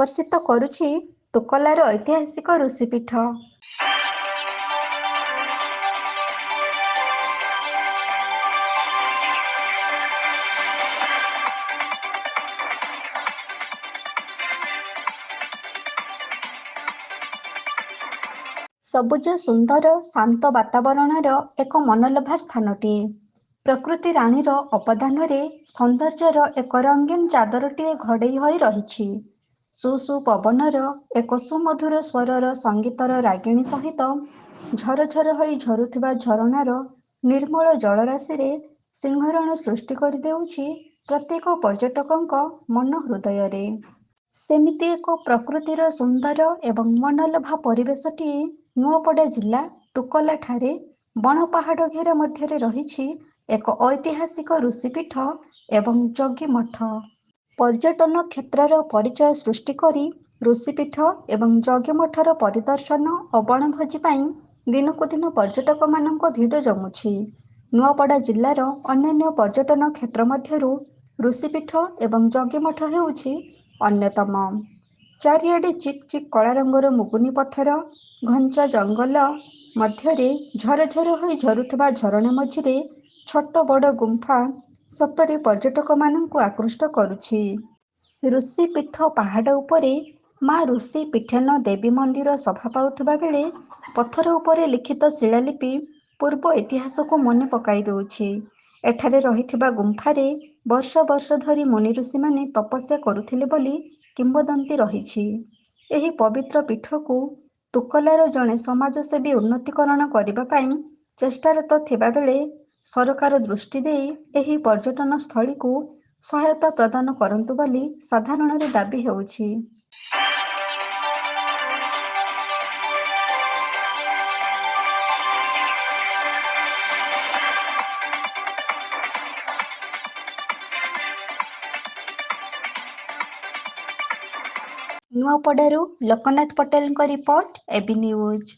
ଆକର୍ଷିତ କରୁଛି ତୁକଲାର ଐତିହାସିକ ଋଷିପୀଠ। ସବୁଜ ସୁନ୍ଦର ଶାନ୍ତ ବାତାବରଣର ଏକ ମନଲୋଭା ସ୍ଥାନଟିଏ। ପ୍ରକୃତି ରାଣୀର ଅବଦାନରେ ସୌନ୍ଦର୍ଯ୍ୟର ଏକ ରଙ୍ଗୀନ ଚାଦରଟିଏ ଘୋଡ଼େଇ ହୋଇ ରହିଛି। ସୁ ପବନର ଏକ ସୁମଧୁର ସ୍ୱରର ସଙ୍ଗୀତର ରାଗିଣୀ ସହିତ ଝରଝର ହୋଇ ଝରୁଥିବା ଝରଣାର ନିର୍ମଳ ଜଳରାଶିରେ ସିଂହରଣ ସୃଷ୍ଟି କରିଦେଉଛି ପ୍ରତ୍ୟେକ ପର୍ଯ୍ୟଟକଙ୍କ ମନ ହୃଦୟରେ। ସେମିତି ଏକ ପ୍ରକୃତିର ସୁନ୍ଦର ଏବଂ ମନଲୋଭା ପରିବେଶଟିଏ ନୂଆପଡ଼ା ଜିଲ୍ଲା ତୁକଲାଠାରେ ବଣ ପାହାଡ଼ ଘେର ମଧ୍ୟରେ ରହିଛି ଏକ ଐତିହାସିକ ଋଷିପୀଠ ଏବଂ ଯଜ୍ଞମଠ। ପର୍ଯ୍ୟଟନ କ୍ଷେତ୍ରର ପରିଚୟ ସୃଷ୍ଟି କରି ଋଷିପୀଠ ଏବଂ ଯଜ୍ଞମଠର ପରିଦର୍ଶନ ଓ ବଣଭୋଜି ପାଇଁ ଦିନକୁ ଦିନ ପର୍ଯ୍ୟଟକମାନଙ୍କ ଭିଡ଼ ଜମୁଛି। ନୂଆପଡ଼ା ଜିଲ୍ଲାର ଅନ୍ୟାନ୍ୟ ପର୍ଯ୍ୟଟନ କ୍ଷେତ୍ର ମଧ୍ୟରୁ ଋଷିପୀଠ ଏବଂ ଯଜ୍ଞମଠ ହେଉଛି ଅନ୍ୟତମ। ଚାରିଆଡ଼େ ଚିକ୍ ଚିକ୍ କଳା ରଙ୍ଗର ମୁଗୁନି ପଥର, ଘଞ୍ଚ ଜଙ୍ଗଲ ମଧ୍ୟରେ ଝରଝର ହୋଇ ଝରୁଥିବା ଝରଣା ମଝିରେ ଛୋଟ ବଡ଼ ଗୁମ୍ଫା ସତରେ ପର୍ଯ୍ୟଟକମାନଙ୍କୁ ଆକୃଷ୍ଟ କରୁଛି। ଋଷିପୀଠ ପାହାଡ଼ ଉପରେ ମା ଋଷିପୀଠେନ ଦେବୀ ମନ୍ଦିର ଶୋଭା ପାଉଥିବା ବେଳେ ପଥର ଉପରେ ଲିଖିତ ଶିଳାଲିପି ପୂର୍ବ ଇତିହାସକୁ ମନେ ପକାଇ ଦେଉଛି। ଏଠାରେ ରହିଥିବା ଗୁମ୍ଫାରେ ବର୍ଷ ବର୍ଷ ଧରି ମୁନି ଋଷିମାନେ ତପସ୍ୟା କରୁଥିଲେ ବୋଲି କିମ୍ବଦନ୍ତୀ ରହିଛି। ଏହି ପବିତ୍ର ପୀଠକୁ ତୁକଲାର ଜଣେ ସମାଜସେବୀ ଉନ୍ନତିକରଣ କରିବା ପାଇଁ ଚେଷ୍ଟାରତ ଥିବାବେଳେ ସରକାର ଦୃଷ୍ଟି ଦେଇ ଏହି ପର୍ଯ୍ୟଟନ ସ୍ଥଳୀକୁ ସହାୟତା ପ୍ରଦାନ କରନ୍ତୁ ବୋଲି ସାଧାରଣରେ ଦାବି ହେଉଛି। ନୂଆପଡ଼ାରୁ ଲୋକନାଥ ପଟେଲଙ୍କ ରିପୋର୍ଟ, এবি ନ୍ୟୁଜ୍।